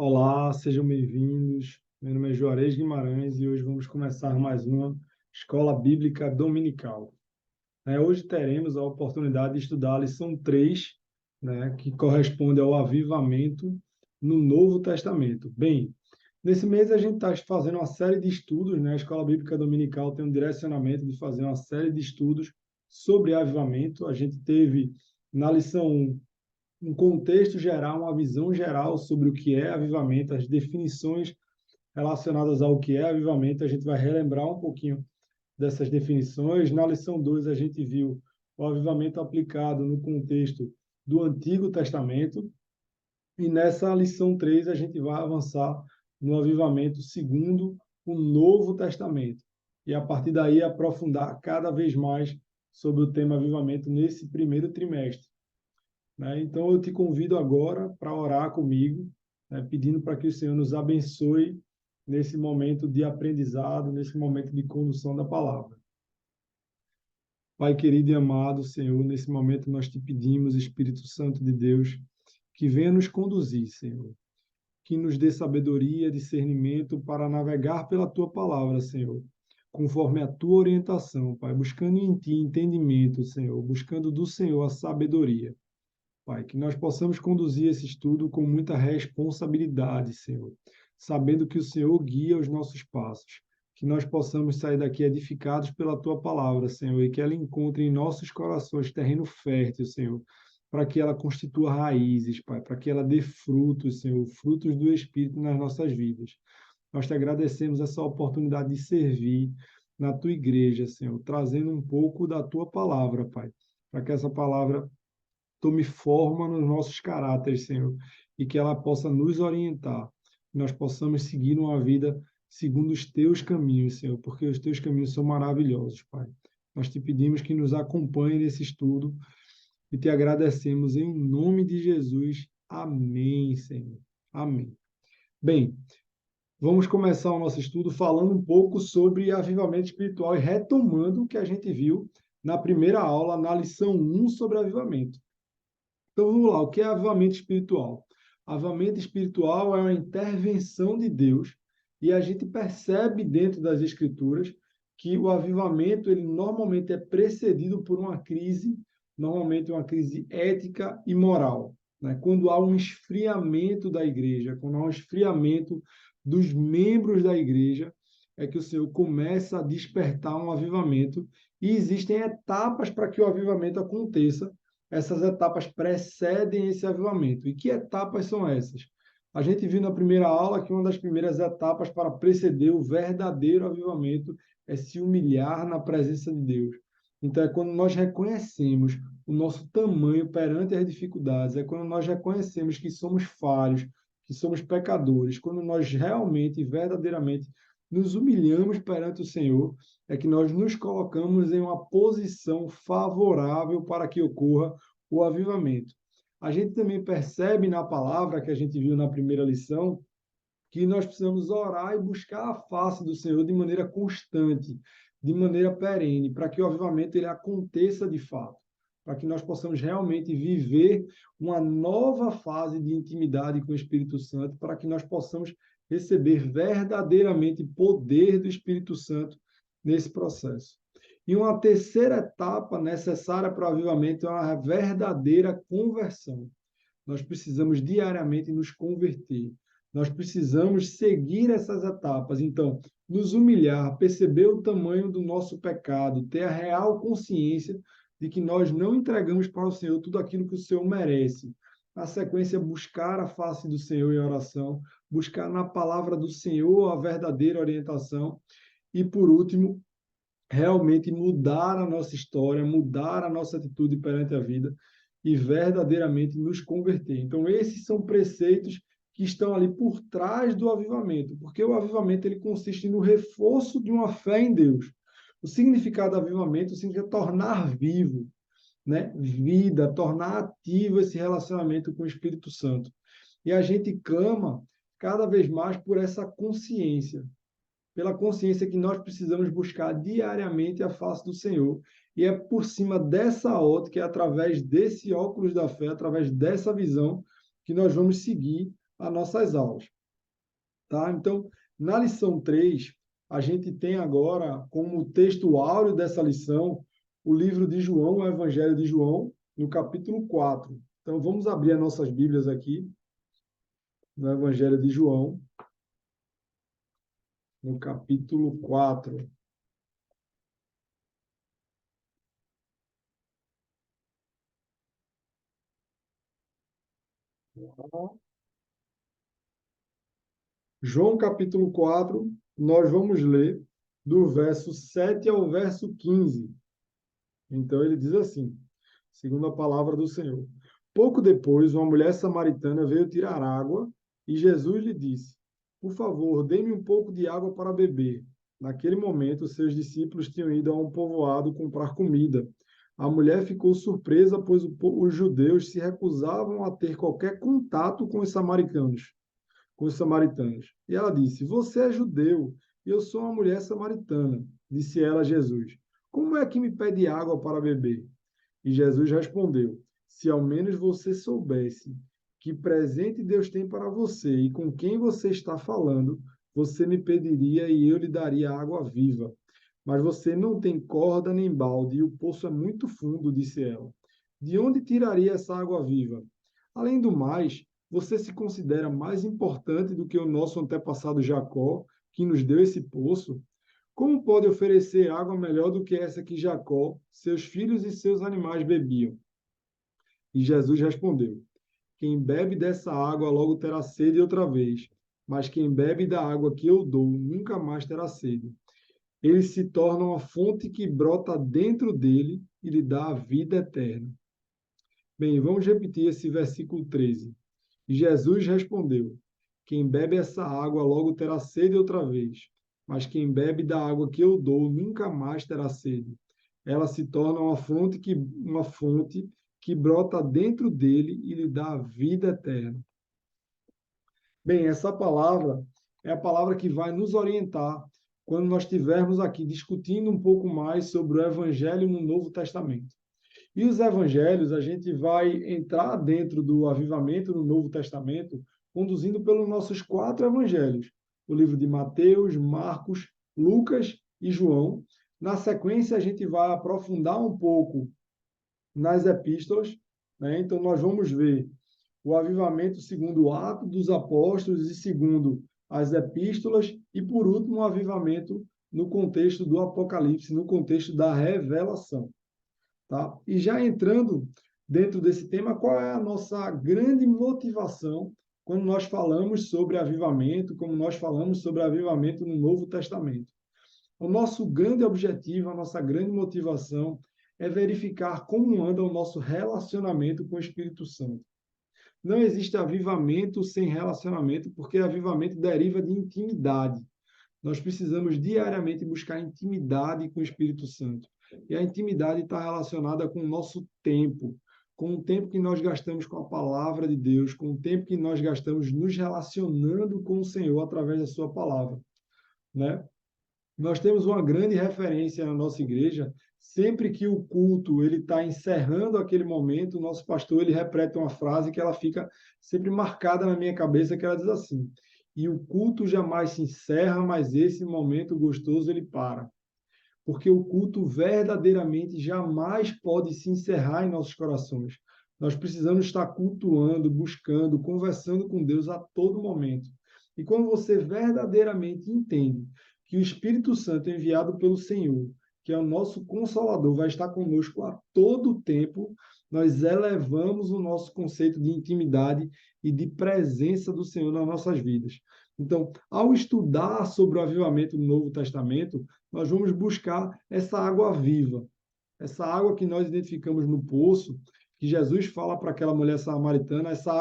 Olá, sejam bem-vindos. Meu nome é Juarez Guimarães e hoje vamos começar mais uma Escola Bíblica Dominical. Hoje teremos a oportunidade de estudar a lição 3, que corresponde ao avivamento no Novo Testamento. Bem, nesse mês a gente está fazendo uma série de estudos, A Escola Bíblica Dominical tem um direcionamento de fazer uma série de estudos sobre avivamento. A gente teve na lição 1 um contexto geral, uma visão geral sobre o que é avivamento, as definições relacionadas ao que é avivamento. A gente vai relembrar um pouquinho dessas definições. Na lição 2, a gente viu o avivamento aplicado no contexto do Antigo Testamento. E nessa lição 3, a gente vai avançar no avivamento segundo o Novo Testamento. E a partir daí, aprofundar cada vez mais sobre o tema avivamento nesse primeiro trimestre. Então, eu te convido agora para orar comigo, pedindo para que o Senhor nos abençoe nesse momento de aprendizado, nesse momento de condução da palavra. Pai querido e amado, Senhor, nesse momento nós te pedimos, Espírito Santo de Deus, que venha nos conduzir, Senhor, que nos dê sabedoria, discernimento para navegar pela tua palavra, Senhor, conforme a tua orientação, Pai, buscando em ti entendimento, Senhor, buscando do Senhor a sabedoria. Pai, que nós possamos conduzir esse estudo com muita responsabilidade, Senhor, sabendo que o Senhor guia os nossos passos, que nós possamos sair daqui edificados pela Tua palavra, Senhor, e que ela encontre em nossos corações terreno fértil, Senhor, para que ela constitua raízes, Pai, para que ela dê frutos, Senhor, frutos do Espírito nas nossas vidas. Nós te agradecemos essa oportunidade de servir na Tua igreja, Senhor, trazendo um pouco da Tua palavra, Pai, para que essa palavra tome forma nos nossos caráteres, Senhor, e que ela possa nos orientar, que nós possamos seguir uma vida segundo os teus caminhos, Senhor, porque os teus caminhos são maravilhosos, Pai. Nós te pedimos que nos acompanhe nesse estudo e te agradecemos em nome de Jesus. Amém, Senhor. Amém. Bem, vamos começar o nosso estudo falando um pouco sobre avivamento espiritual e retomando o que a gente viu na primeira aula, na lição 1 sobre avivamento. Então vamos lá, o que é avivamento espiritual? Avivamento espiritual é uma intervenção de Deus e a gente percebe dentro das Escrituras que o avivamento ele normalmente é precedido por uma crise, normalmente uma crise ética e moral. Quando há um esfriamento da igreja, quando há um esfriamento dos membros da igreja, é que o Senhor começa a despertar um avivamento e existem etapas para que o avivamento aconteça. Essas etapas precedem esse avivamento. E que etapas são essas? A gente viu na primeira aula que uma das primeiras etapas para preceder o verdadeiro avivamento é se humilhar na presença de Deus. Então, é quando nós reconhecemos o nosso tamanho perante as dificuldades, é quando nós reconhecemos que somos falhos, que somos pecadores, quando nós realmente, verdadeiramente, nos humilhamos perante o Senhor, é que nós nos colocamos em uma posição favorável para que ocorra o avivamento. A gente também percebe na palavra que a gente viu na primeira lição que nós precisamos orar e buscar a face do Senhor de maneira constante, de maneira perene, para que o avivamento ele aconteça de fato, para que nós possamos realmente viver uma nova fase de intimidade com o Espírito Santo, para que nós possamos receber verdadeiramente poder do Espírito Santo nesse processo. E uma terceira etapa necessária para o avivamento é uma verdadeira conversão. Nós precisamos diariamente nos converter. Nós precisamos seguir essas etapas. Então, nos humilhar, perceber o tamanho do nosso pecado, ter a real consciência de que nós não entregamos para o Senhor tudo aquilo que o Senhor merece. Na sequência, buscar a face do Senhor em oração, buscar na palavra do Senhor a verdadeira orientação. E, por último, realmente mudar a nossa história, mudar a nossa atitude perante a vida e verdadeiramente nos converter. Então, esses são preceitos que estão ali por trás do avivamento, porque o avivamento ele consiste no reforço de uma fé em Deus. O significado do avivamento significa tornar vivo, vida, tornar ativo esse relacionamento com o Espírito Santo. E a gente clama cada vez mais por essa consciência, pela consciência que nós precisamos buscar diariamente a face do Senhor. E é por cima dessa ótica, é através desse óculos da fé, através dessa visão, que nós vamos seguir as nossas aulas, tá? Então, na lição 3, a gente tem agora como texto áureo dessa lição o livro de João, o Evangelho de João, no capítulo 4. Então, vamos abrir as nossas Bíblias aqui, no Evangelho de João, no capítulo 4. João capítulo 4, nós vamos ler do verso 7 ao verso 15. Então ele diz assim, segundo a palavra do Senhor. Pouco depois, uma mulher samaritana veio tirar água e Jesus lhe disse: Por favor, dê-me um pouco de água para beber. Naquele momento, seus discípulos tinham ido a um povoado comprar comida. A mulher ficou surpresa, pois os judeus se recusavam a ter qualquer contato com os samaritanos. E ela disse: Você é judeu e eu sou uma mulher samaritana. Disse ela a Jesus: Como é que me pede água para beber? E Jesus respondeu: Se ao menos você soubesse que presente Deus tem para você e com quem você está falando, você me pediria e eu lhe daria água viva. Mas você não tem corda nem balde e o poço é muito fundo, disse ela. De onde tiraria essa água viva? Além do mais, você se considera mais importante do que o nosso antepassado Jacó, que nos deu esse poço? Como pode oferecer água melhor do que essa que Jacó, seus filhos e seus animais bebiam? E Jesus respondeu: Quem bebe dessa água logo terá sede outra vez, mas quem bebe da água que eu dou nunca mais terá sede. Ele se torna uma fonte que brota dentro dele e lhe dá a vida eterna. Bem, vamos repetir esse versículo 13. E Jesus respondeu: Quem bebe essa água logo terá sede outra vez, mas quem bebe da água que eu dou nunca mais terá sede. Ela se torna uma fonte que brota dentro dele e lhe dá a vida eterna. Bem, essa palavra é a palavra que vai nos orientar quando nós estivermos aqui discutindo um pouco mais sobre o Evangelho no Novo Testamento. E os evangelhos, a gente vai entrar dentro do avivamento no Novo Testamento, conduzindo pelos nossos 4 evangelhos: o livro de Mateus, Marcos, Lucas e João. Na sequência, a gente vai aprofundar um pouco nas epístolas, né? Então, nós vamos ver o avivamento segundo o Ato dos Apóstolos e segundo as epístolas, e, por último, o avivamento no contexto do Apocalipse, no contexto da revelação. Tá? E já entrando dentro desse tema, qual é a nossa grande motivação quando nós falamos sobre avivamento, como nós falamos sobre avivamento no Novo Testamento? O nosso grande objetivo, a nossa grande motivação é verificar como anda o nosso relacionamento com o Espírito Santo. Não existe avivamento sem relacionamento, porque avivamento deriva de intimidade. Nós precisamos diariamente buscar intimidade com o Espírito Santo. E a intimidade está relacionada com o nosso tempo, com o tempo que nós gastamos com a palavra de Deus, com o tempo que nós gastamos nos relacionando com o Senhor através da sua palavra, né? Nós temos uma grande referência na nossa igreja. Sempre que o culto ele está encerrando aquele momento, o nosso pastor ele repete uma frase que ela fica sempre marcada na minha cabeça, que ela diz assim: e o culto jamais se encerra, mas esse momento gostoso ele para. Porque o culto verdadeiramente jamais pode se encerrar em nossos corações. Nós precisamos estar cultuando, buscando, conversando com Deus a todo momento. E quando você verdadeiramente entende que o Espírito Santo enviado pelo Senhor, que é o nosso Consolador, vai estar conosco a todo tempo, nós elevamos o nosso conceito de intimidade e de presença do Senhor nas nossas vidas. Então, ao estudar sobre o avivamento do Novo Testamento, nós vamos buscar essa água viva, essa água que nós identificamos no poço, que Jesus fala para aquela mulher samaritana, essa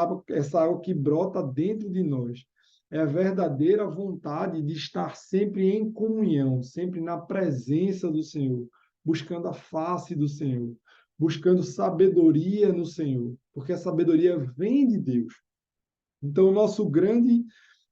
água que brota dentro de nós. É a verdadeira vontade de estar sempre em comunhão, sempre na presença do Senhor, buscando a face do Senhor, buscando sabedoria no Senhor, porque a sabedoria vem de Deus. Então, nosso grande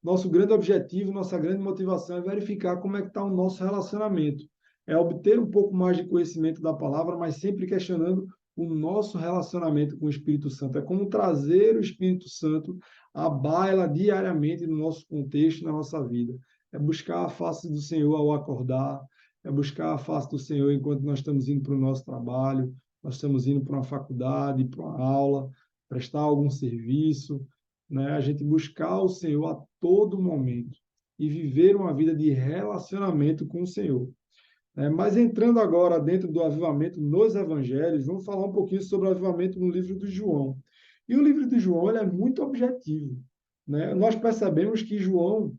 objetivo, nossa grande motivação é verificar como é que está o nosso relacionamento. É obter um pouco mais de conhecimento da palavra, mas sempre questionando o nosso relacionamento com o Espírito Santo. É como trazer o Espírito Santo à baila diariamente no nosso contexto, na nossa vida. É buscar a face do Senhor ao acordar, é buscar a face do Senhor enquanto nós estamos indo para o nosso trabalho, nós estamos indo para uma faculdade, para uma aula, prestar algum serviço, né? A gente buscar o Senhor a todo momento e viver uma vida de relacionamento com o Senhor. Mas entrando agora dentro do avivamento nos evangelhos, vamos falar um pouquinho sobre o avivamento no livro de João. E o livro de João ele é muito objetivo, né? Nós percebemos que João,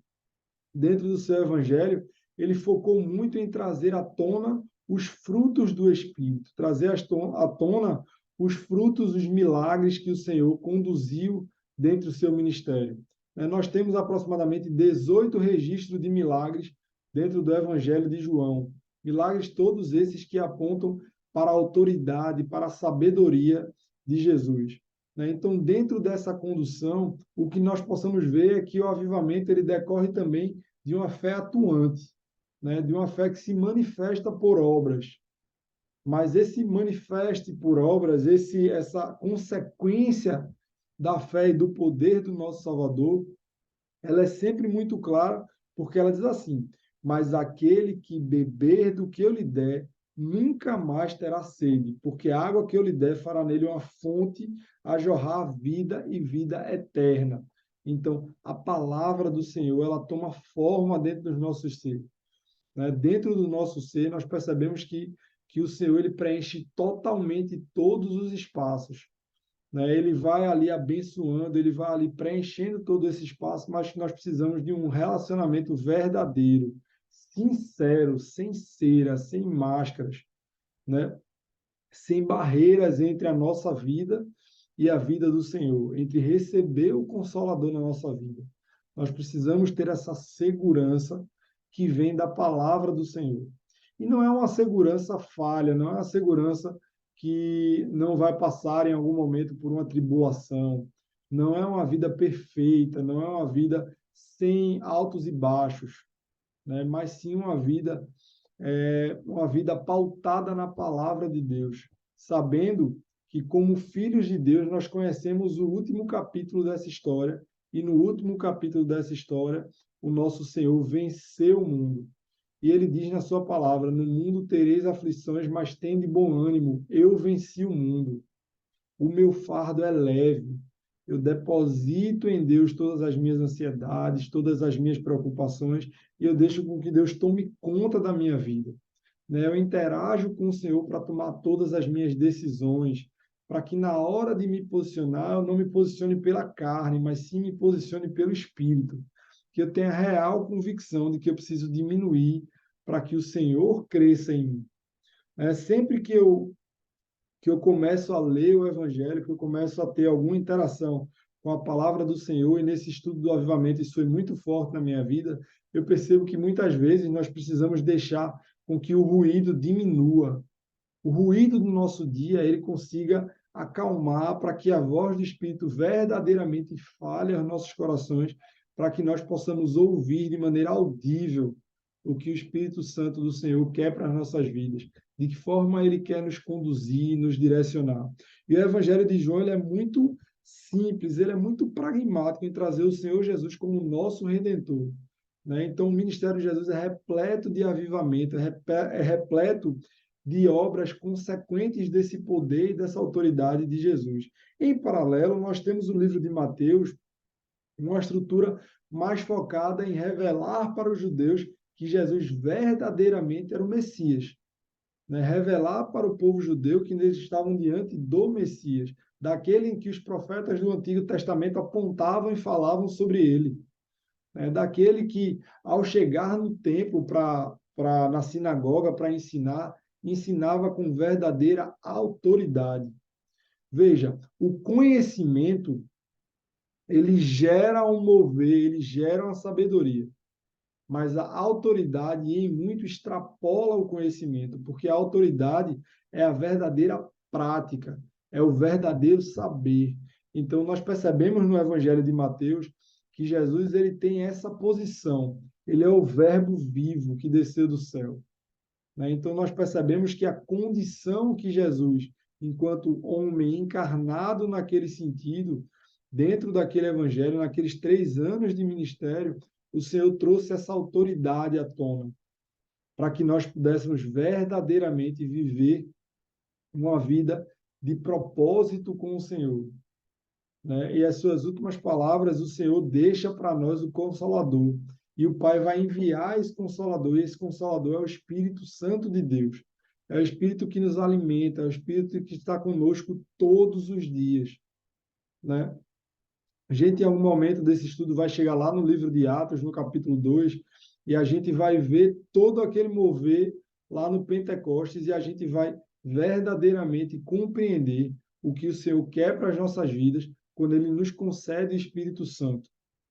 dentro do seu evangelho, ele focou muito em trazer à tona os frutos do Espírito, trazer à tona os frutos, os milagres que o Senhor conduziu dentro do seu ministério. Nós temos aproximadamente 18 registros de milagres dentro do evangelho de João. Milagres todos esses que apontam para a autoridade, para a sabedoria de Jesus. Então, dentro dessa condução, o que nós possamos ver é que o avivamento ele decorre também de uma fé atuante, de uma fé que se manifesta por obras. Mas esse manifeste por obras, essa consequência da fé e do poder do nosso Salvador, ela é sempre muito clara, porque ela diz assim: mas aquele que beber do que eu lhe der, nunca mais terá sede, porque a água que eu lhe der fará nele uma fonte a jorrar vida e vida eterna. Então, a palavra do Senhor, ela toma forma dentro dos nossos seres. Dentro do nosso ser, nós percebemos que o Senhor ele preenche totalmente todos os espaços. Ele vai ali abençoando, ele vai ali preenchendo todo esse espaço, mas nós precisamos de um relacionamento verdadeiro, sincero, sem cera, sem máscaras, né? Sem barreiras entre a nossa vida e a vida do Senhor, entre receber o Consolador na nossa vida. Nós precisamos ter essa segurança que vem da palavra do Senhor. E não é uma segurança falha, não é uma segurança que não vai passar em algum momento por uma tribulação. Não é uma vida perfeita, não é uma vida sem altos e baixos, né? Mas sim uma vida pautada na palavra de Deus, sabendo que, como filhos de Deus, nós conhecemos o último capítulo dessa história, e no último capítulo dessa história, o nosso Senhor venceu o mundo. E ele diz na sua palavra: no mundo tereis aflições, mas tende bom ânimo, eu venci o mundo. O meu fardo é leve. Eu deposito em Deus todas as minhas ansiedades, todas as minhas preocupações, e eu deixo com que Deus tome conta da minha vida. Eu interajo com o Senhor para tomar todas as minhas decisões, para que na hora de me posicionar, eu não me posicione pela carne, mas sim me posicione pelo Espírito. Que eu tenha real convicção de que eu preciso diminuir para que o Senhor cresça em mim. Sempre que eu começo a ler o Evangelho, que eu começo a ter alguma interação com a palavra do Senhor, e nesse estudo do avivamento isso foi muito forte na minha vida, eu percebo que muitas vezes nós precisamos deixar com que o ruído diminua. O ruído do nosso dia ele consiga acalmar para que a voz do Espírito verdadeiramente fale aos nossos corações, para que nós possamos ouvir de maneira audível o que o Espírito Santo do Senhor quer para as nossas vidas, de que forma ele quer nos conduzir, nos direcionar. E o Evangelho de João ele é muito simples, ele é muito pragmático em trazer o Senhor Jesus como nosso Redentor. Então, o ministério de Jesus é repleto de avivamento, é repleto de obras consequentes desse poder e dessa autoridade de Jesus. Em paralelo, nós temos o livro de Mateus, uma estrutura mais focada em revelar para os judeus que Jesus verdadeiramente era o Messias. Revelar para o povo judeu que eles estavam diante do Messias, daquele em que os profetas do Antigo Testamento apontavam e falavam sobre ele. Daquele que, ao chegar no templo, na sinagoga, para ensinar, ensinava com verdadeira autoridade. Veja, o conhecimento ele gera um mover, ele gera uma sabedoria. Mas a autoridade, em muito, extrapola o conhecimento, porque a autoridade é a verdadeira prática, é o verdadeiro saber. Então, nós percebemos no Evangelho de Mateus que Jesus ele tem essa posição. Ele é o verbo vivo que desceu do céu. Então, nós percebemos que a condição que Jesus enquanto homem encarnado naquele sentido, dentro daquele evangelho, naqueles 3 anos de ministério, o Senhor trouxe essa autoridade à tona, para que nós pudéssemos verdadeiramente viver uma vida de propósito com o Senhor, né? E as suas últimas palavras, o Senhor deixa para nós o Consolador. E o Pai vai enviar esse Consolador, e esse Consolador é o Espírito Santo de Deus. É o Espírito que nos alimenta, é o Espírito que está conosco todos os dias, né? A gente, em algum momento desse estudo, vai chegar lá no livro de Atos, no capítulo 2, e a gente vai ver todo aquele mover lá no Pentecostes, e a gente vai verdadeiramente compreender o que o Senhor quer para as nossas vidas quando Ele nos concede o Espírito Santo,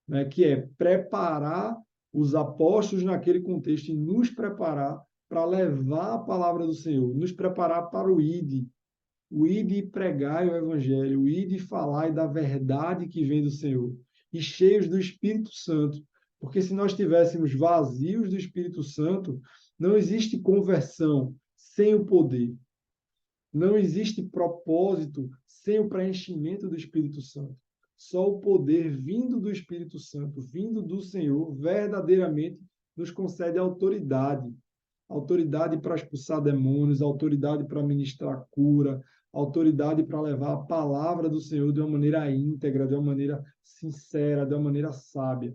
né? Que é preparar os apóstolos naquele contexto e nos preparar para levar a palavra do Senhor, nos preparar para o ide e pregai o evangelho, o ide e falai da verdade que vem do Senhor, e cheios do Espírito Santo, porque se nós estivéssemos vazios do Espírito Santo, não existe conversão sem o poder, não existe propósito sem o preenchimento do Espírito Santo. Só o poder vindo do Espírito Santo, vindo do Senhor, verdadeiramente nos concede autoridade. Autoridade para expulsar demônios, autoridade para ministrar cura, autoridade para levar a palavra do Senhor de uma maneira íntegra, de uma maneira sincera, de uma maneira sábia.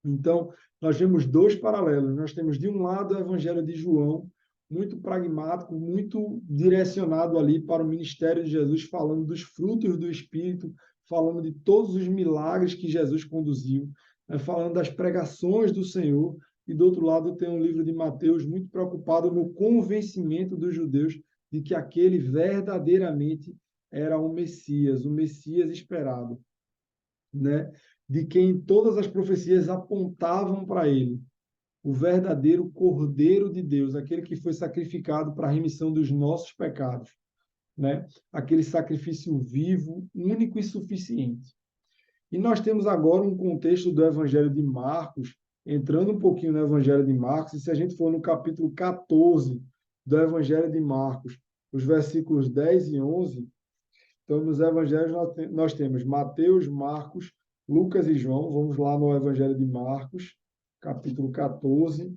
Então, nós vemos dois paralelos. Nós temos, de um lado, o Evangelho de João, muito pragmático, muito direcionado ali para o ministério de Jesus, falando dos frutos do Espírito, falando de todos os milagres que Jesus conduziu, né, falando das pregações do Senhor. E, do outro lado, tem um livro de Mateus muito preocupado no convencimento dos judeus de que aquele verdadeiramente era o Messias esperado, né? De quem todas as profecias apontavam para ele, o verdadeiro Cordeiro de Deus, aquele que foi sacrificado para a remissão dos nossos pecados, né? Aquele sacrifício vivo, único e suficiente. E nós temos agora um contexto do Evangelho de Marcos, entrando um pouquinho no Evangelho de Marcos, e se a gente for no capítulo 14 do Evangelho de Marcos, os versículos 10 e 11, então nos Evangelhos nós temos Mateus, Marcos, Lucas e João. Vamos lá no Evangelho de Marcos, capítulo 14,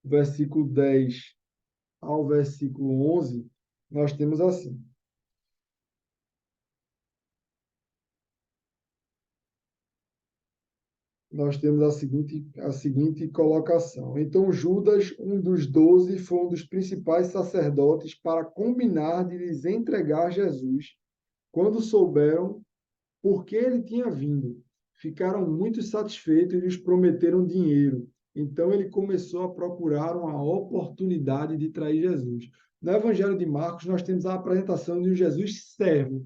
versículo 10 ao versículo 11, nós temos assim. Nós temos a seguinte colocação. Então, Judas, um dos 12, foi um dos principais sacerdotes para combinar de lhes entregar Jesus. Quando souberam por que ele tinha vindo, ficaram muito satisfeitos e lhes prometeram dinheiro. Então, ele começou a procurar uma oportunidade de trair Jesus. No Evangelho de Marcos, nós temos a apresentação de um Jesus servo,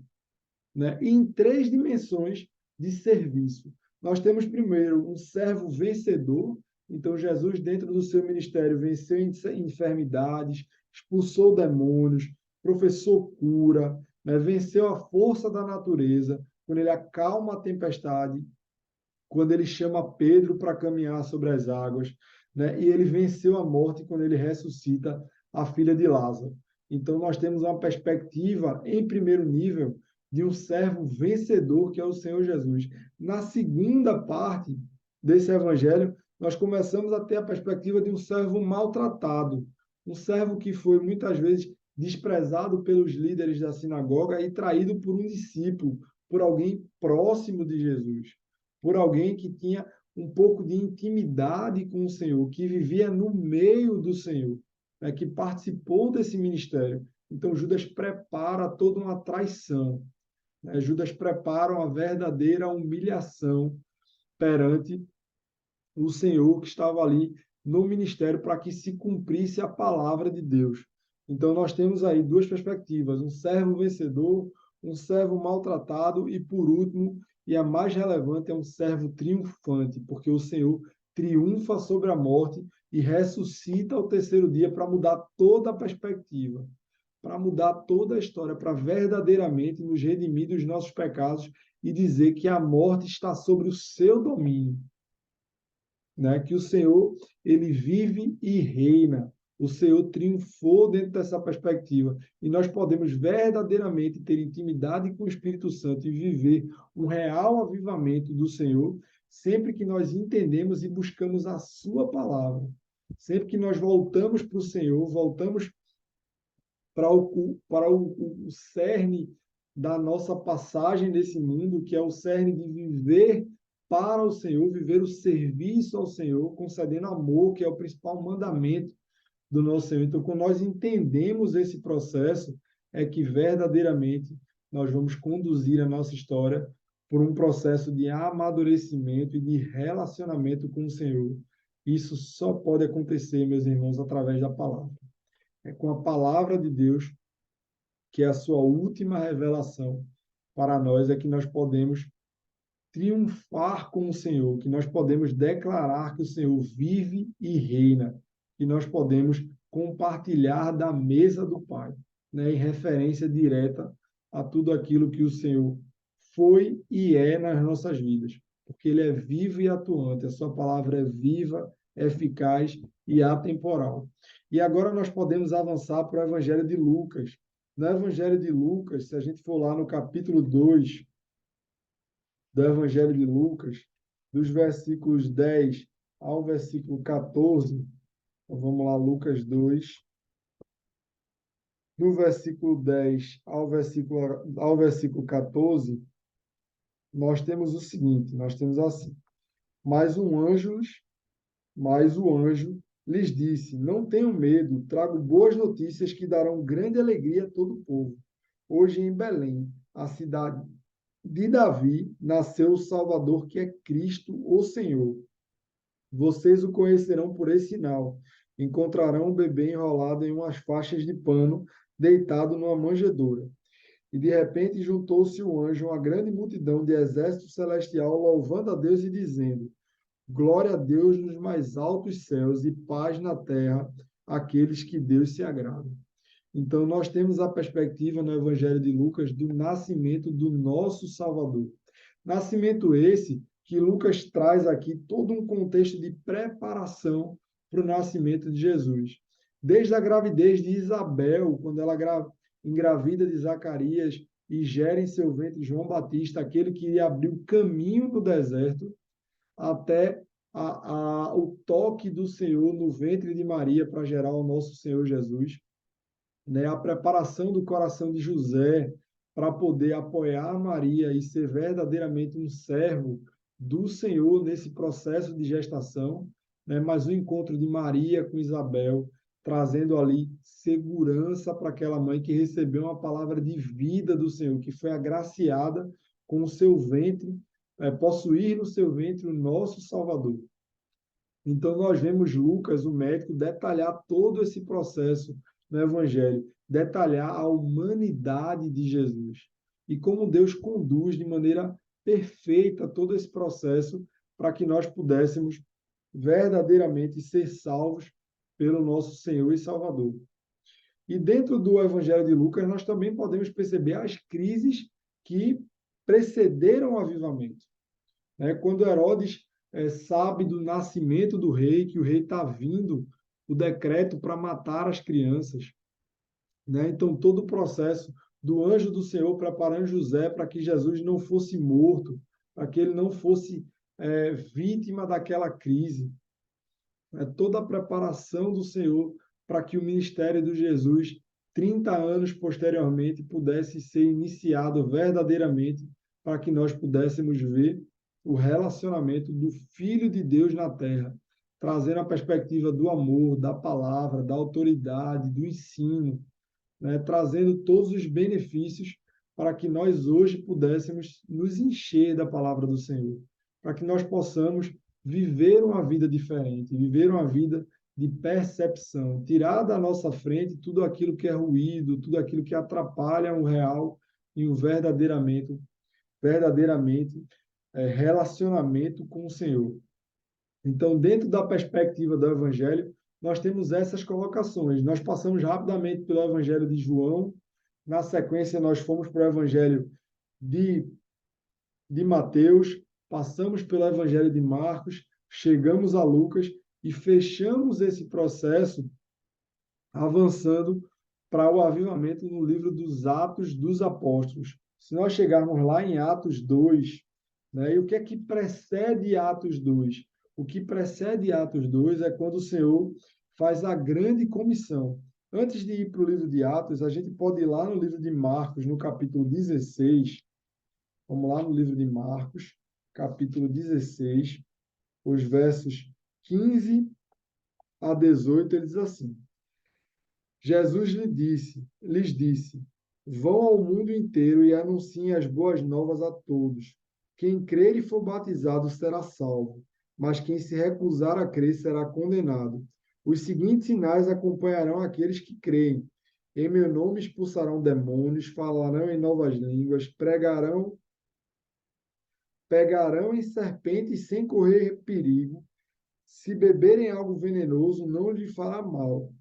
né? E em 3 dimensões de serviço. Nós temos, primeiro, um servo vencedor. Então, Jesus, dentro do seu ministério, venceu enfermidades, expulsou demônios, professou cura, né? Venceu a força da natureza, quando ele acalma a tempestade, quando ele chama Pedro para caminhar sobre as águas, né? E ele venceu a morte quando ele ressuscita a filha de Lázaro. Então, nós temos uma perspectiva, em primeiro nível, de um servo vencedor, que é o Senhor Jesus. Na segunda parte desse evangelho, nós começamos a ter a perspectiva de um servo maltratado, um servo que foi muitas vezes desprezado pelos líderes da sinagoga e traído por um discípulo, por alguém próximo de Jesus, por alguém que tinha um pouco de intimidade com o Senhor, que vivia no meio do Senhor, né, que participou desse ministério. Então, Judas prepara toda uma traição, né? Judas prepara uma verdadeira humilhação perante o Senhor que estava ali no ministério para que se cumprisse a palavra de Deus. Então, nós temos aí duas perspectivas: um servo vencedor, um servo maltratado e, por último, e a mais relevante, é um servo triunfante, porque o Senhor triunfa sobre a morte e ressuscita ao terceiro dia para mudar toda a perspectiva, para mudar toda a história, para verdadeiramente nos redimir dos nossos pecados e dizer que a morte está sobre o seu domínio, né? Que o Senhor, ele vive e reina. O Senhor triunfou dentro dessa perspectiva e nós podemos verdadeiramente ter intimidade com o Espírito Santo e viver um real avivamento do Senhor sempre que nós entendemos e buscamos a sua palavra. Sempre que nós voltamos para o Senhor, voltamos para o cerne da nossa passagem nesse mundo, que é o cerne de viver para o Senhor, viver o serviço ao Senhor, concedendo amor, que é o principal mandamento do nosso Senhor. Então, quando nós entendemos esse processo, é que verdadeiramente nós vamos conduzir a nossa história por um processo de amadurecimento e de relacionamento com o Senhor. Isso só pode acontecer, meus irmãos, através da palavra. É com a palavra de Deus, que é a sua última revelação para nós, é que nós podemos triunfar com o Senhor, que nós podemos declarar que o Senhor vive e reina, que nós podemos compartilhar da mesa do Pai, né, em referência direta a tudo aquilo que o Senhor foi e é nas nossas vidas, porque Ele é vivo e atuante, a sua palavra é viva, eficaz e atemporal. E agora nós podemos avançar para o Evangelho de Lucas. No Evangelho de Lucas, se a gente for lá no capítulo 2 do Evangelho de Lucas, dos versículos 10 ao versículo 14, então vamos lá, Lucas 2, do versículo 10 ao versículo 14, nós temos o seguinte, nós temos assim: mas o anjo lhes disse: Não tenham medo, trago boas notícias que darão grande alegria a todo o povo. Hoje em Belém, a cidade de Davi, nasceu o Salvador, que é Cristo, o Senhor. Vocês o conhecerão por esse sinal. Encontrarão um bebê enrolado em umas faixas de pano, deitado numa manjedoura. E de repente juntou-se o anjo, uma grande multidão de exército celestial, louvando a Deus e dizendo: Glória a Deus nos mais altos céus e paz na terra àqueles que Deus se agrada. Então, nós temos a perspectiva no Evangelho de Lucas do nascimento do nosso Salvador. Nascimento esse que Lucas traz aqui todo um contexto de preparação para o nascimento de Jesus. Desde a gravidez de Isabel, quando ela engravida de Zacarias e gera em seu ventre João Batista, aquele que iria abrir o caminho no deserto, até o toque do Senhor no ventre de Maria para gerar o nosso Senhor Jesus, né? A preparação do coração de José para poder apoiar Maria e ser verdadeiramente um servo do Senhor nesse processo de gestação, né? Mas o encontro de Maria com Isabel, trazendo ali segurança para aquela mãe que recebeu uma palavra de vida do Senhor, que foi agraciada com o seu ventre, possuir no seu ventre o nosso Salvador. Então, nós vemos Lucas, o médico, detalhar todo esse processo no Evangelho, detalhar a humanidade de Jesus e como Deus conduz de maneira perfeita todo esse processo para que nós pudéssemos verdadeiramente ser salvos pelo nosso Senhor e Salvador. E dentro do Evangelho de Lucas, nós também podemos perceber as crises que precederam o avivamento, né? Quando Herodes sabe do nascimento do rei, que o rei está vindo, o decreto para matar as crianças, né? Então, todo o processo do anjo do Senhor preparando José para que Jesus não fosse morto, para que ele não fosse vítima daquela crise, né? Toda a preparação do Senhor para que o ministério de Jesus, 30 anos posteriormente, pudesse ser iniciado verdadeiramente, para que nós pudéssemos ver o relacionamento do Filho de Deus na terra, trazendo a perspectiva do amor, da palavra, da autoridade, do ensino, né? Trazendo todos os benefícios para que nós hoje pudéssemos nos encher da palavra do Senhor, para que nós possamos viver uma vida diferente, viver uma vida de percepção, tirar da nossa frente tudo aquilo que é ruído, tudo aquilo que atrapalha o real e o verdadeiramente relacionamento com o Senhor. Então, dentro da perspectiva do Evangelho, nós temos essas colocações. Nós passamos rapidamente pelo Evangelho de João, na sequência, nós fomos para o Evangelho de Mateus, passamos pelo Evangelho de Marcos, chegamos a Lucas e fechamos esse processo avançando para o avivamento no livro dos Atos dos Apóstolos. Se nós chegarmos lá em Atos 2, né, e o que é que precede Atos 2? O que precede Atos 2 é quando o Senhor faz a grande comissão. Antes de ir para o livro de Atos, a gente pode ir lá no livro de Marcos, no capítulo 16. Vamos lá no livro de Marcos, capítulo 16, os versos 15 a 18, ele diz assim: Jesus lhes disse: Vão ao mundo inteiro e anunciem as boas novas a todos. Quem crer e for batizado será salvo, mas quem se recusar a crer será condenado. Os seguintes sinais acompanharão aqueles que creem. Em meu nome expulsarão demônios, falarão em novas línguas, pegarão em serpentes sem correr perigo. Se beberem algo venenoso, não lhe fará mal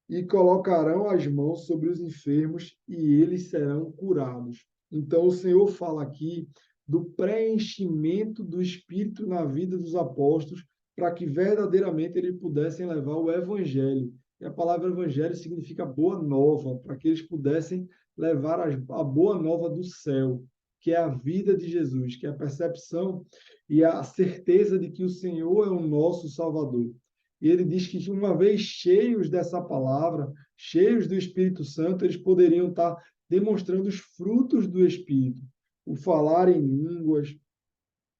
e colocarão as mãos sobre os enfermos e eles serão curados. Então, o Senhor fala aqui do preenchimento do Espírito na vida dos apóstolos para que verdadeiramente eles pudessem levar o Evangelho. E a palavra Evangelho significa boa nova, para que eles pudessem levar a boa nova do céu, que é a vida de Jesus, que é a percepção e a certeza de que o Senhor é o nosso Salvador. E ele diz que, uma vez cheios dessa palavra, cheios do Espírito Santo, eles poderiam estar demonstrando os frutos do Espírito, o falar em línguas,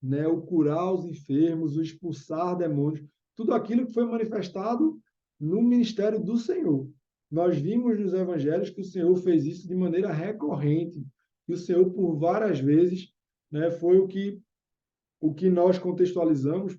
né, o curar os enfermos, o expulsar demônios, tudo aquilo que foi manifestado no ministério do Senhor. Nós vimos nos evangelhos que o Senhor fez isso de maneira recorrente, que o Senhor, por várias vezes, né, foi o que nós contextualizamos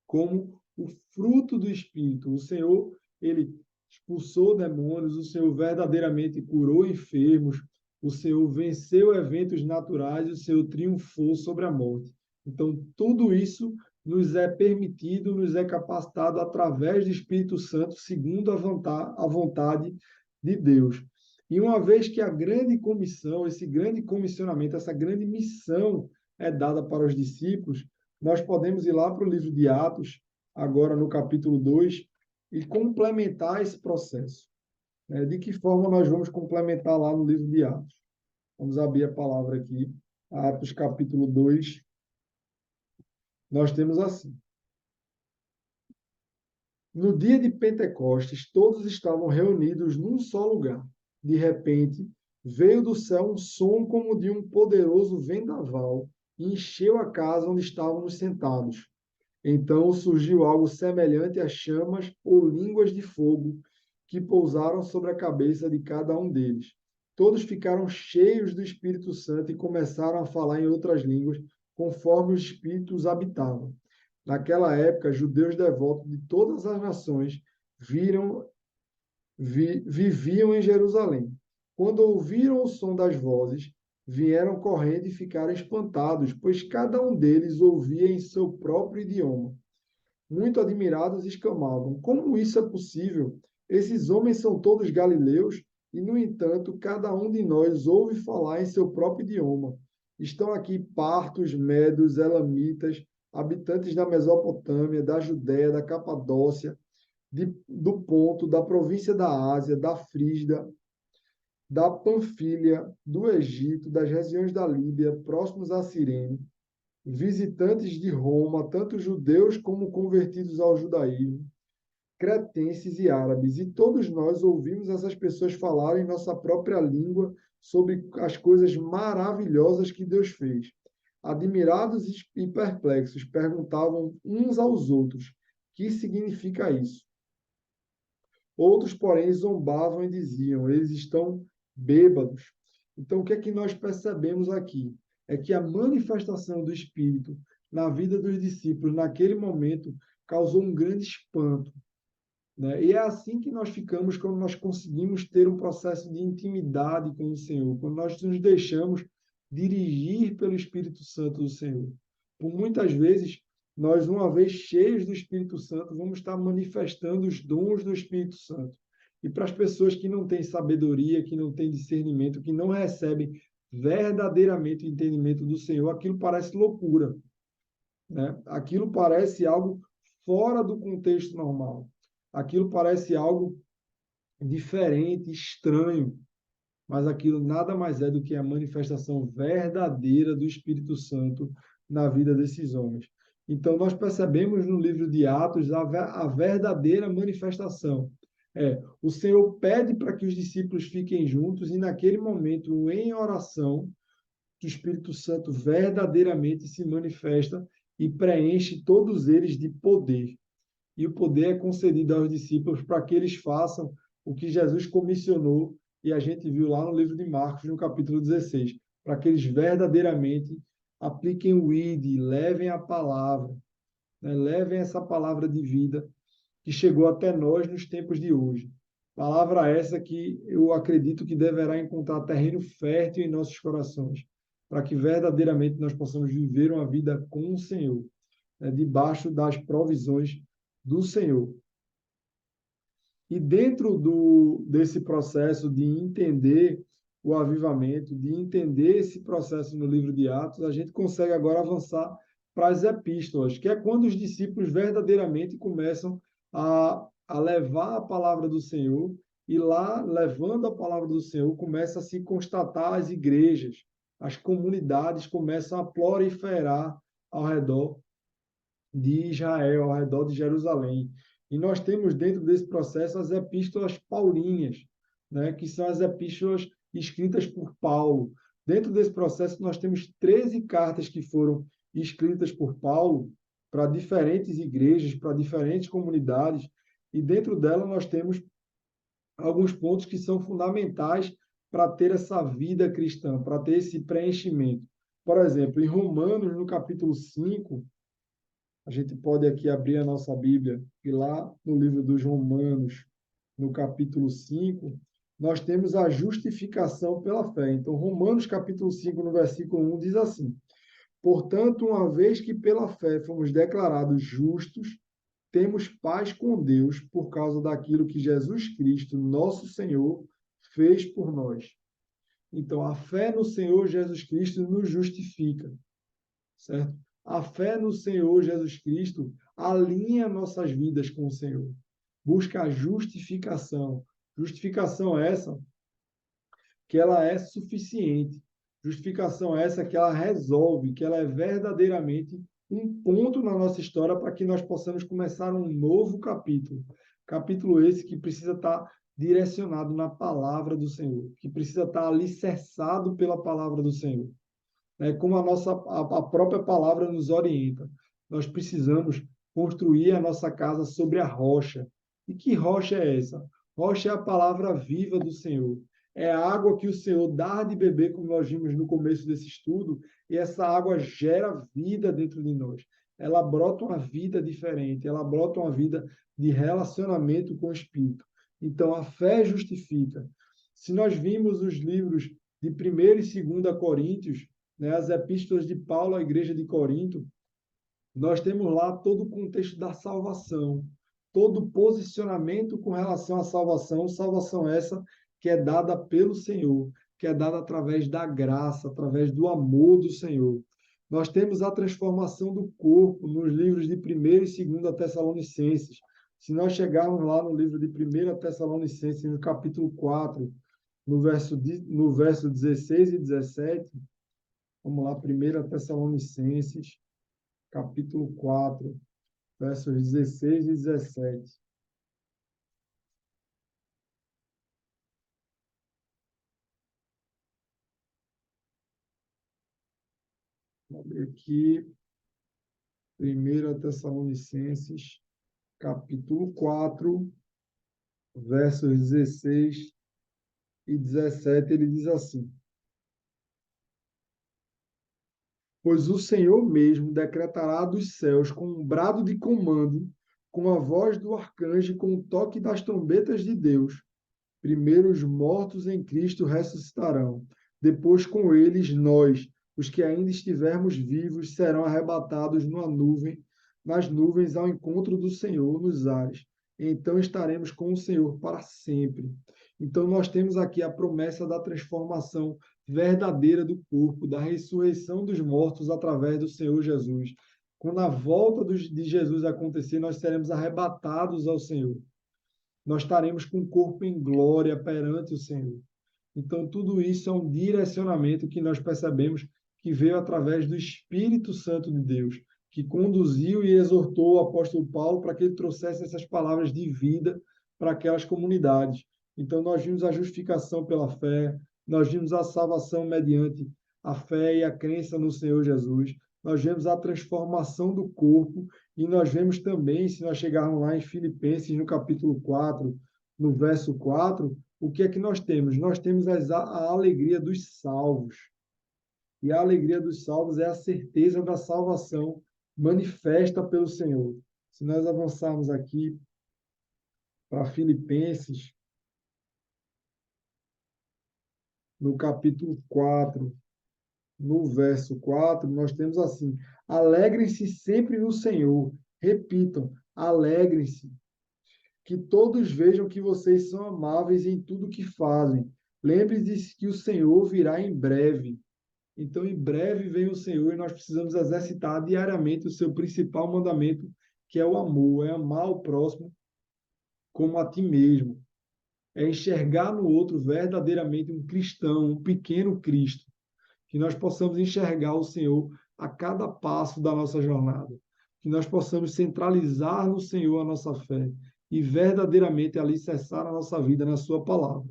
como o fruto do Espírito. O Senhor, ele expulsou demônios, o Senhor verdadeiramente curou enfermos, o Senhor venceu eventos naturais, o Senhor triunfou sobre a morte. Então, tudo isso nos é permitido, nos é capacitado através do Espírito Santo, segundo a vontade de Deus. E uma vez que a grande comissão, esse grande comissionamento, essa grande missão é dada para os discípulos, nós podemos ir lá para o livro de Atos, agora no capítulo 2, e complementar esse processo. De que forma nós vamos complementar lá no livro de Atos? Vamos abrir a palavra aqui. Atos capítulo 2, nós temos assim. No dia de Pentecostes, todos estavam reunidos num só lugar. De repente, veio do céu um som como de um poderoso vendaval e encheu a casa onde estávamos sentados. Então surgiu algo semelhante a chamas ou línguas de fogo que pousaram sobre a cabeça de cada um deles. Todos ficaram cheios do Espírito Santo e começaram a falar em outras línguas, conforme os Espíritos habitavam. Naquela época, judeus devotos de todas as nações viviam em Jerusalém. Quando ouviram o som das vozes, vieram correndo e ficaram espantados, pois cada um deles ouvia em seu próprio idioma. Muito admirados, exclamavam: Como isso é possível? Esses homens são todos galileus e, no entanto, cada um de nós ouve falar em seu próprio idioma. Estão aqui partos, medos, elamitas, habitantes da Mesopotâmia, da Judéia, da Capadócia, do Ponto, da província da Ásia, da Frígia, da Panfilha, do Egito, das regiões da Líbia, próximos a Cirene, visitantes de Roma, tanto judeus como convertidos ao judaísmo, cretenses e árabes, e todos nós ouvimos essas pessoas falarem em nossa própria língua sobre as coisas maravilhosas que Deus fez. Admirados e perplexos, perguntavam uns aos outros: que significa isso? Outros, porém, zombavam e diziam: eles estão bêbados. Então, o que é que nós percebemos aqui? É que a manifestação do Espírito na vida dos discípulos, naquele momento, causou um grande espanto, né? E é assim que nós ficamos quando nós conseguimos ter um processo de intimidade com o Senhor, quando nós nos deixamos dirigir pelo Espírito Santo do Senhor. Por muitas vezes, nós, uma vez cheios do Espírito Santo, vamos estar manifestando os dons do Espírito Santo. E para as pessoas que não têm sabedoria, que não têm discernimento, que não recebem verdadeiramente o entendimento do Senhor, aquilo parece loucura, né? Aquilo parece algo fora do contexto normal. Aquilo parece algo diferente, estranho, mas aquilo nada mais é do que a manifestação verdadeira do Espírito Santo na vida desses homens. Então, nós percebemos no livro de Atos a verdadeira manifestação. O Senhor pede para que os discípulos fiquem juntos e, naquele momento, em oração, o Espírito Santo verdadeiramente se manifesta e preenche todos eles de poder. E o poder é concedido aos discípulos para que eles façam o que Jesus comissionou, e a gente viu lá no livro de Marcos, no capítulo 16, para que eles verdadeiramente apliquem o ID, levem a palavra, né? Levem essa palavra de vida que chegou até nós nos tempos de hoje. Palavra essa que eu acredito que deverá encontrar terreno fértil em nossos corações, para que verdadeiramente nós possamos viver uma vida com o Senhor, né? Debaixo das provisões do Senhor. E dentro desse processo de entender o avivamento, de entender esse processo no livro de Atos, a gente consegue agora avançar para as epístolas, que é quando os discípulos verdadeiramente começam a levar a palavra do Senhor, e lá, levando a palavra do Senhor, começa a se constatar as igrejas, as comunidades começam a proliferar ao redor de Israel, ao redor de Jerusalém. E nós temos dentro desse processo as epístolas paulíneas, né, que são as epístolas escritas por Paulo. Dentro desse processo, nós temos 13 cartas que foram escritas por Paulo para diferentes igrejas, para diferentes comunidades, e dentro dela nós temos alguns pontos que são fundamentais para ter essa vida cristã, para ter esse preenchimento. Por exemplo, em Romanos, no capítulo 5, a gente pode aqui abrir a nossa Bíblia e lá no livro dos Romanos, no capítulo 5, nós temos a justificação pela fé. Então, Romanos capítulo 5, no versículo 1, diz assim: Portanto, uma vez que pela fé fomos declarados justos, temos paz com Deus por causa daquilo que Jesus Cristo, nosso Senhor, fez por nós. Então, a fé no Senhor Jesus Cristo nos justifica, certo? A fé no Senhor Jesus Cristo alinha nossas vidas com o Senhor. Busca a justificação. Justificação essa que ela é suficiente. Justificação essa que ela resolve, que ela é verdadeiramente um ponto na nossa história para que nós possamos começar um novo capítulo. Capítulo esse que precisa estar direcionado na palavra do Senhor, que precisa estar alicerçado pela palavra do Senhor, né? Como a própria palavra nos orienta. Nós precisamos construir a nossa casa sobre a rocha. E que rocha é essa? Rocha é a palavra viva do Senhor. É a água que o Senhor dá de beber, como nós vimos no começo desse estudo, e essa água gera vida dentro de nós. Ela brota uma vida diferente, ela brota uma vida de relacionamento com o Espírito. Então, a fé justifica. Se nós vimos os livros de 1º e 2º Coríntios, né, as epístolas de Paulo à igreja de Corinto, nós temos lá todo o contexto da salvação, todo o posicionamento com relação à salvação, salvação essa que é dada pelo Senhor, que é dada através da graça, através do amor do Senhor. Nós temos a transformação do corpo nos livros de 1º e 2º Tessalonicenses. Se nós chegarmos lá no livro de 1ª Tessalonicenses, no capítulo 4, no verso 16 e 17, vamos lá, 1ª Tessalonicenses, capítulo 4, versos 16 e 17. Vamos ver aqui, 1ª Tessalonicenses, capítulo 4, versos 16 e 17, ele diz assim: Pois o Senhor mesmo decretará dos céus com um brado de comando, com a voz do arcanjo e com o toque das trombetas de Deus. Primeiro os mortos em Cristo ressuscitarão. Depois com eles nós, os que ainda estivermos vivos, serão arrebatados nas nuvens ao encontro do Senhor nos ares. Então estaremos com o Senhor para sempre. Então nós temos aqui a promessa da transformação verdadeira do corpo, da ressurreição dos mortos através do Senhor Jesus. Quando a volta de Jesus acontecer, nós seremos arrebatados ao Senhor. nós estaremos com o corpo em glória perante o Senhor. Então, tudo isso é um direcionamento que nós percebemos que veio através do Espírito Santo de Deus, que conduziu e exortou o apóstolo Paulo para que ele trouxesse essas palavras de vida para aquelas comunidades. Então, nós vimos a justificação pela fé, nós vimos a salvação mediante a fé e a crença no Senhor Jesus, nós vemos a transformação do corpo e nós vemos também, se nós chegarmos lá em Filipenses, no capítulo 4, no verso 4, o que é que nós temos? Nós temos a alegria dos salvos. E a alegria dos salvos é a certeza da salvação manifesta pelo Senhor. Se nós avançarmos aqui para Filipenses, no capítulo 4, no verso 4, nós temos assim: alegrem-se sempre no Senhor. Repitam, alegrem-se. Que todos vejam que vocês são amáveis em tudo que fazem. Lembre-se que o Senhor virá em breve. Então, em breve vem o Senhor e nós precisamos exercitar diariamente o seu principal mandamento, que é o amor, é amar o próximo como a ti mesmo. É enxergar no outro verdadeiramente um cristão, um pequeno Cristo. Que nós possamos enxergar o Senhor a cada passo da nossa jornada. Que nós possamos centralizar no Senhor a nossa fé e verdadeiramente alicerçar a nossa vida na sua palavra.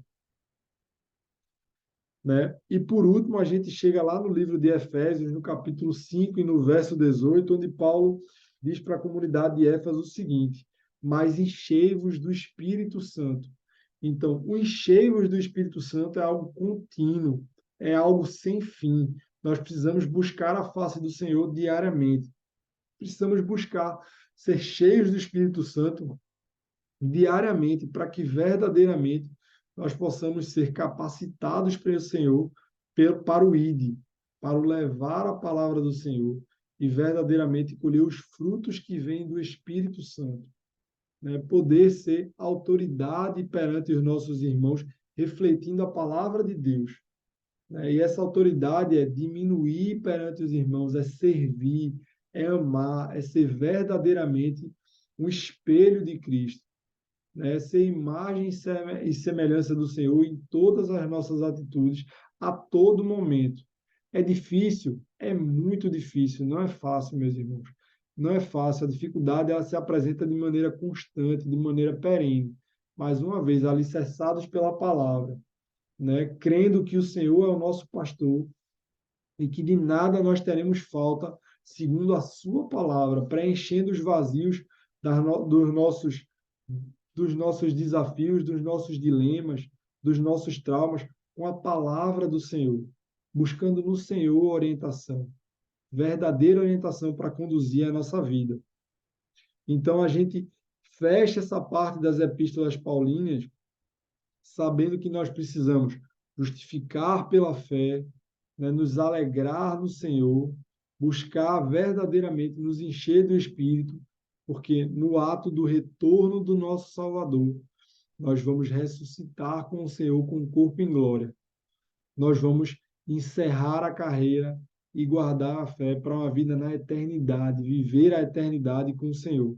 Né? E por último, a gente chega lá no livro de Efésios, no capítulo 5 e no verso 18, onde Paulo diz para a comunidade de Éfeso o seguinte: mas enchei-vos do Espírito Santo. Então, o enchei-vos do Espírito Santo é algo contínuo, é algo sem fim. Nós precisamos buscar a face do Senhor diariamente. Precisamos buscar ser cheios do Espírito Santo diariamente para que verdadeiramente nós possamos ser capacitados pelo Senhor para o ID, para o levar a palavra do Senhor e verdadeiramente colher os frutos que vêm do Espírito Santo. Né? Poder ser autoridade perante os nossos irmãos, refletindo a palavra de Deus. Né? E essa autoridade é diminuir perante os irmãos, é servir, é amar, é ser verdadeiramente um espelho de Cristo, né? Ser imagem e semelhança do Senhor em todas as nossas atitudes, a todo momento. É difícil? É muito difícil, não é fácil, meus irmãos. Não é fácil, a dificuldade ela se apresenta de maneira constante, de maneira perene. Mais uma vez, alicerçados pela palavra, né? Crendo que o Senhor é o nosso pastor e que de nada nós teremos falta, segundo a sua palavra, preenchendo os vazios dos nossos desafios, dos nossos dilemas, dos nossos traumas, com a palavra do Senhor, buscando no Senhor orientação, verdadeira orientação para conduzir a nossa vida. Então, a gente fecha essa parte das epístolas paulinas sabendo que nós precisamos justificar pela fé, né, nos alegrar no Senhor, buscar verdadeiramente nos encher do Espírito, porque no ato do retorno do nosso Salvador, nós vamos ressuscitar com o Senhor com o corpo em glória. Nós vamos encerrar a carreira e guardar a fé para uma vida na eternidade, viver a eternidade com o Senhor.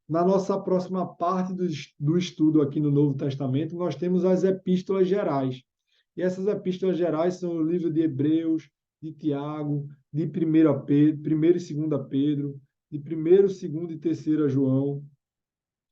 Na nossa próxima parte do estudo aqui no Novo Testamento, nós temos as epístolas gerais. E essas epístolas gerais são o livro de Hebreus, de Tiago, de 1 Pedro, 1 e 2 Pedro, de 1, 2 e 3 João,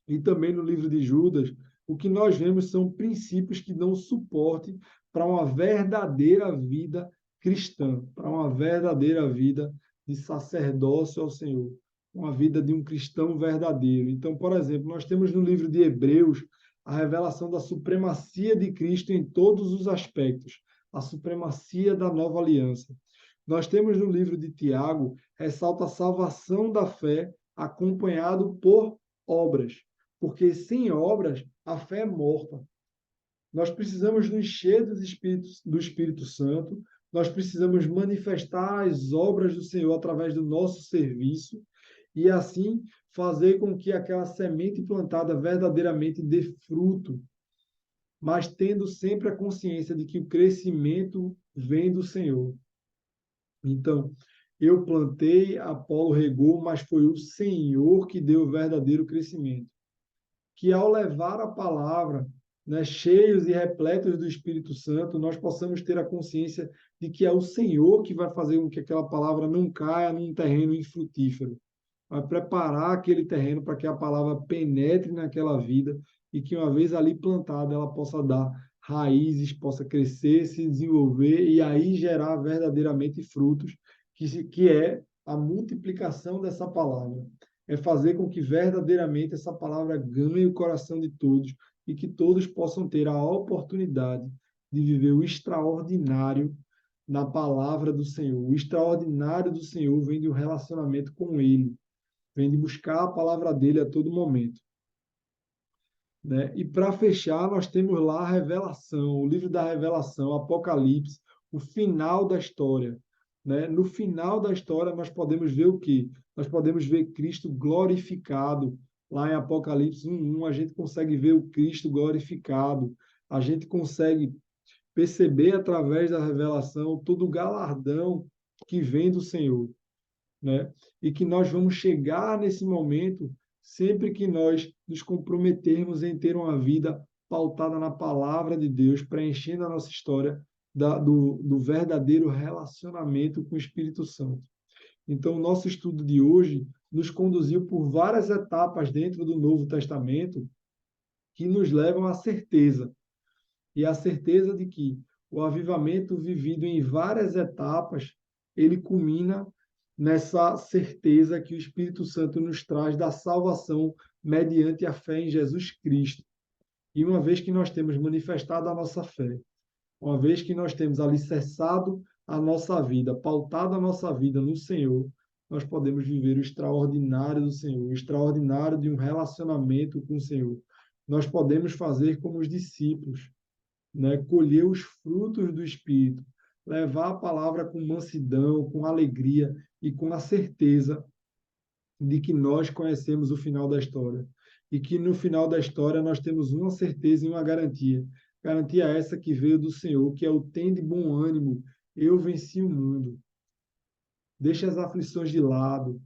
e também no livro de Judas. O que nós vemos são princípios que dão suporte para uma verdadeira vida cristã, para uma verdadeira vida de sacerdócio ao Senhor, uma vida de um cristão verdadeiro. Então, por exemplo, nós temos no livro de Hebreus a revelação da supremacia de Cristo em todos os aspectos, a supremacia da nova aliança. Nós temos no livro de Tiago, ressalta a salvação da fé acompanhado por obras, porque sem obras a fé é morta. Nós precisamos nos encher do Espírito Santo, nós precisamos manifestar as obras do Senhor através do nosso serviço e assim fazer com que aquela semente plantada verdadeiramente dê fruto, mas tendo sempre a consciência de que o crescimento vem do Senhor. Então, eu plantei, Apolo regou, mas foi o Senhor que deu o verdadeiro crescimento. que ao levar a palavra, né, cheios e repletos do Espírito Santo, nós possamos ter a consciência de que é o Senhor que vai fazer com que aquela palavra não caia num terreno infrutífero, vai preparar aquele terreno para que a palavra penetre naquela vida e que, uma vez ali plantada, ela possa dar raízes, possa crescer, se desenvolver e aí gerar verdadeiramente frutos, que é a multiplicação dessa palavra. É fazer com que verdadeiramente essa palavra ganhe o coração de todos e que todos possam ter a oportunidade de viver o extraordinário na palavra do Senhor. O extraordinário do Senhor vem do relacionamento com Ele, vem de buscar a palavra dele a todo momento. Né? E para fechar, nós temos lá a revelação, o livro da revelação, Apocalipse, o final da história. Né? No final da história, nós podemos ver o quê? Nós podemos ver Cristo glorificado. Lá em Apocalipse 1:1, a gente consegue ver o Cristo glorificado. A gente consegue perceber através da revelação todo o galardão que vem do Senhor. Né? E que nós vamos chegar nesse momento sempre que nós nos comprometermos em ter uma vida pautada na palavra de Deus, preenchendo a nossa história do verdadeiro relacionamento com o Espírito Santo. Então, o nosso estudo de hoje nos conduziu por várias etapas dentro do Novo Testamento que nos levam à certeza, e a certeza de que o avivamento vivido em várias etapas, ele culmina nessa certeza que o Espírito Santo nos traz da salvação mediante a fé em Jesus Cristo. E uma vez que nós temos manifestado a nossa fé, uma vez que nós temos alicerçado a nossa vida, pautado a nossa vida no Senhor, nós podemos viver o extraordinário do Senhor, o extraordinário de um relacionamento com o Senhor. Nós podemos fazer como os discípulos, né? Colher os frutos do Espírito, levar a palavra com mansidão, com alegria e com a certeza de que nós conhecemos o final da história. E que no final da história nós temos uma certeza e uma garantia. Garantia essa que veio do Senhor, que é o tem de bom ânimo, eu venci o mundo. Deixa as aflições de lado,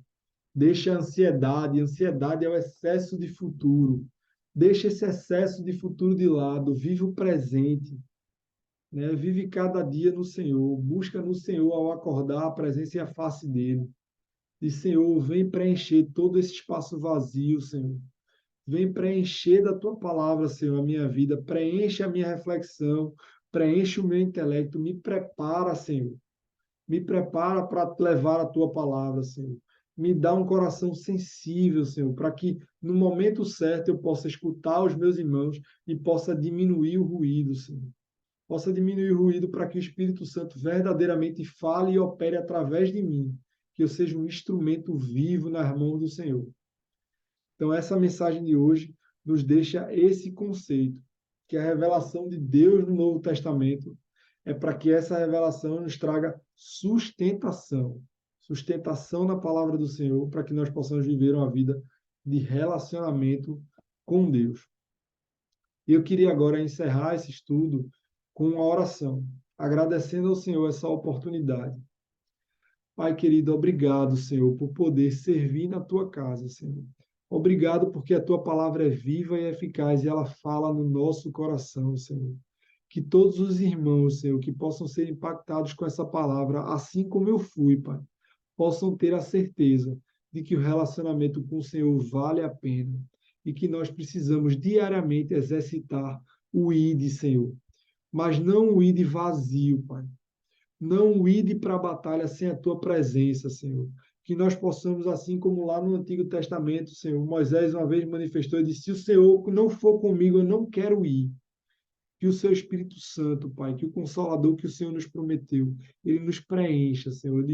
deixa a ansiedade. Ansiedade é o excesso de futuro. Deixa esse excesso de futuro de lado, vive o presente. Né? Vive cada dia no Senhor, busca no Senhor ao acordar a presença e a face dele. E Senhor, vem preencher todo esse espaço vazio, Senhor. Vem preencher da tua palavra, Senhor, a minha vida, preenche a minha reflexão, preenche o meu intelecto, me prepara, Senhor. Me prepara para levar a tua palavra, Senhor. Me dá um coração sensível, Senhor, para que no momento certo eu possa escutar os meus irmãos e possa diminuir o ruído, Senhor. Possa diminuir o ruído para que o Espírito Santo verdadeiramente fale e opere através de mim, que eu seja um instrumento vivo nas mãos do Senhor. Então, essa mensagem de hoje nos deixa esse conceito, que a revelação de Deus no Novo Testamento é para que essa revelação nos traga sustentação, sustentação na palavra do Senhor, para que nós possamos viver uma vida de relacionamento com Deus. E eu queria agora encerrar esse estudo com uma oração, agradecendo ao Senhor essa oportunidade. Pai querido, obrigado, Senhor, por poder servir na tua casa, Senhor. Obrigado porque a tua palavra é viva e eficaz e ela fala no nosso coração, Senhor. Que todos os irmãos, Senhor, que possam ser impactados com essa palavra, assim como eu fui, Pai, possam ter a certeza de que o relacionamento com o Senhor vale a pena e que nós precisamos diariamente exercitar o ID, Senhor. Mas não o ID vazio, Pai. Não o ID para a batalha sem a tua presença, Senhor. Que nós possamos, assim como lá no Antigo Testamento, Senhor, Moisés uma vez manifestou e disse: se o Senhor não for comigo, eu não quero ir. Que o seu Espírito Santo, Pai, que o Consolador que o Senhor nos prometeu, ele nos preencha, Senhor.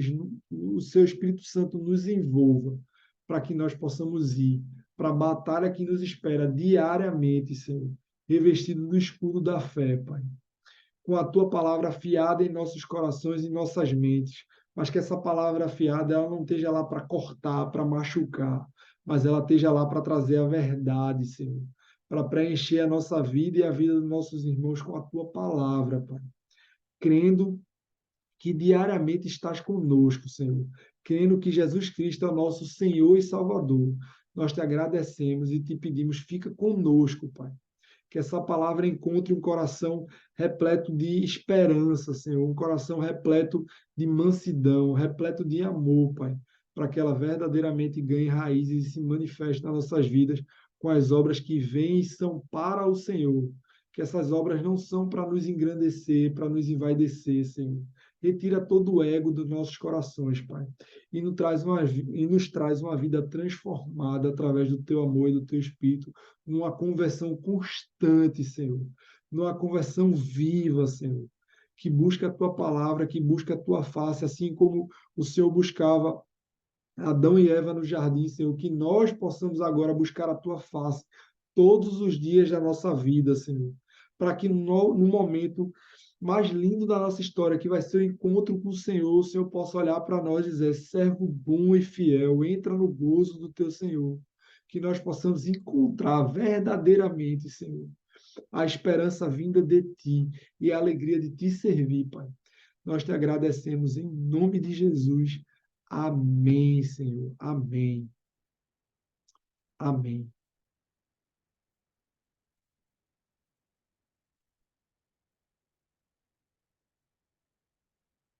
O seu Espírito Santo nos envolva para que nós possamos ir para a batalha que nos espera diariamente, Senhor, revestido do escudo da fé, Pai, com a tua palavra afiada em nossos corações e nossas mentes, mas que essa palavra afiada ela não esteja lá para cortar, para machucar, mas ela esteja lá para trazer a verdade, Senhor, para preencher a nossa vida e a vida dos nossos irmãos com a tua palavra, Pai. Crendo que diariamente estás conosco, Senhor. Crendo que Jesus Cristo é o nosso Senhor e Salvador. Nós te agradecemos e te pedimos, fica conosco, Pai. Que essa palavra encontre um coração repleto de esperança, Senhor, um coração repleto de mansidão, repleto de amor, Pai, para que ela verdadeiramente ganhe raízes e se manifeste nas nossas vidas com as obras que vêm e são para o Senhor. Que essas obras não são para nos engrandecer, para nos envaidecer, Senhor. Retira todo o ego dos nossos corações, Pai, e nos traz uma vida transformada através do Teu amor e do Teu Espírito, numa conversão constante, Senhor, numa conversão viva, Senhor, que busca a tua palavra, que busca a tua face, assim como o Senhor buscava Adão e Eva no jardim, Senhor, que nós possamos agora buscar a tua face todos os dias da nossa vida, Senhor, para que no momento mais lindo da nossa história, que vai ser o encontro com o Senhor possa olhar para nós e dizer: servo bom e fiel, entra no gozo do teu Senhor. Que nós possamos encontrar verdadeiramente, Senhor, a esperança vinda de ti e a alegria de te servir, Pai. Nós te agradecemos em nome de Jesus. Amém, Senhor. Amém. Amém.